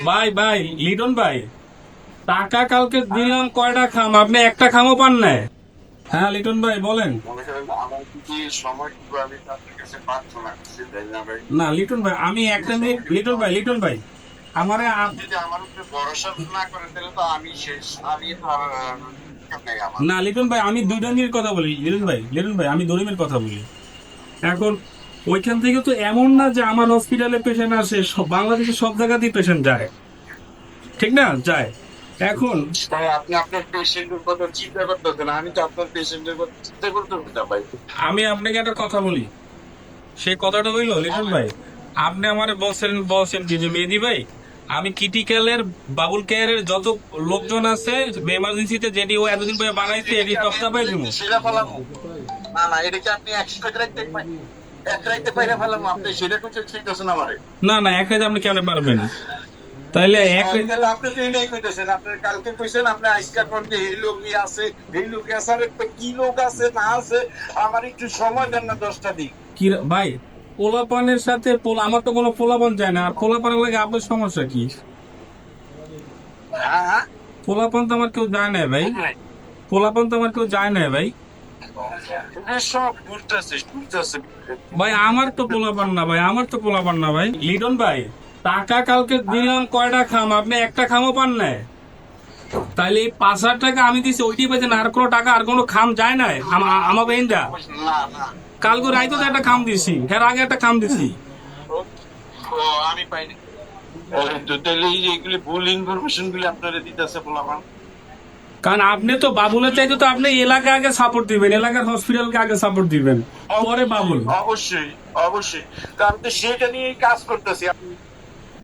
ভাই ভাই লিটন ভাই, টাকা কালকে দিলাম কয়টা খাম, আপনি একটা খামও পান নাই। হ্যাঁ লিটন ভাই বলেন। মনে করেন আমার কি সময়টুকু আমি তাদের কাছে প্রার্থনা করছি, তাই না ভাই? না লিটন ভাই, আমি একটা মিনিট, লিটন ভাই আমারে আপনি যদি আমার উপরে ভরসা না করেন তাহলে তো আমি শেষ। আমি তো আর নাই আমার। না লিটন ভাই, আমি দুইটা মিনিট কথা বলি। লিটন ভাই আমি দরিমের কথা বলি। এখন ওইখান থেকে তো এমন না যে আমার হসপিটালে পেশেন্ট আসে, বাংলাদেশের সব জায়গাতেই পেশেন্ট যায়, ঠিক না? যায়। এখন তাই আপনি আপনার পেশেন্টের কথা চিন্তা করতেছেন, আমি তো আপনার পেশেন্টের কথা চিন্তা করতেছি না ভাই। আমি আপনাকে একটা কথা বলি, সেই কথাটা হইলো লিটন ভাই, আপনি আমারে বলছেন কি যে মেহেদি ভাই, আমি ক্রিটিক্যালের বাবুল কেয়ারের যত লোকজন আছে এমার্জেন্সিতে, যেটি ও এতদিন পরে বানাইছে এটি সপ্তাহ পাই দিব। সেটা ফেলাম না, না, এটা কি আপনি একশো টাকা রাখতে এক রাখতে পাইরে ফেলাম? আপনি সেটা কিছু শিখতেছেন আমারে। না না, এক রাতে আপনি কেমন পারবেন? তাইলে এক তাহলে আপনি তো এটাই কইতেছেন, আপনি কালকে কইছেন আপনি আজকাল কোন এই লোকই আছে, এই লোক আছে, আর একটা কি লোক আছে না আছে, আমার একটু সময় দেন না 10টা দিক। কি ভাই, পোলাপানের সাথে আমার তো কোনো পোলাপান যায় না, আর পোলাপানের লাগে আপনার সমস্যা কি? হ্যাঁ, হ্যাঁ। পোলাপান তো আমার কেউ যায় না ভাই, পোলাপান তো আমার কেউ যায় না ভাই। সব ঘুরতেছে ঘুরতেছে। ভাই আমার তো পোলাপান না ভাই, আমার তো পোলাপান না ভাই। লিটন ভাই, টাকা কালকে দিলাম কয়টা খাম, আপনি একটা খামও পান নাই। তাইলে এই 5,000 টাকা আমি দিছি, ওইটাই পাইছেন, আর কোনো টাকা আর কোনো খাম যায় নাই আমার বেইনটা। না, না, কালকে রাইতে তো একটা খাম দিছি, এর আগে একটা খাম দিছি। ও, ও, আমি পাইনি। তো তাহলে এই যে এগুলি ভুল ইনফরমেশন গুলি আপনারা দিতেছে বললাম। কারণ আপনি তো বাবুলের চাইতে তো আপনি এলাকা আগে সাপোর্ট দিবেন, এলাকার হসপিটালকে আগে সাপোর্ট দিবেন, পরে বাবুল। অবশ্যই, অবশ্যই, তো আমি তো সেটা নিয়েই কাজ করতেছি।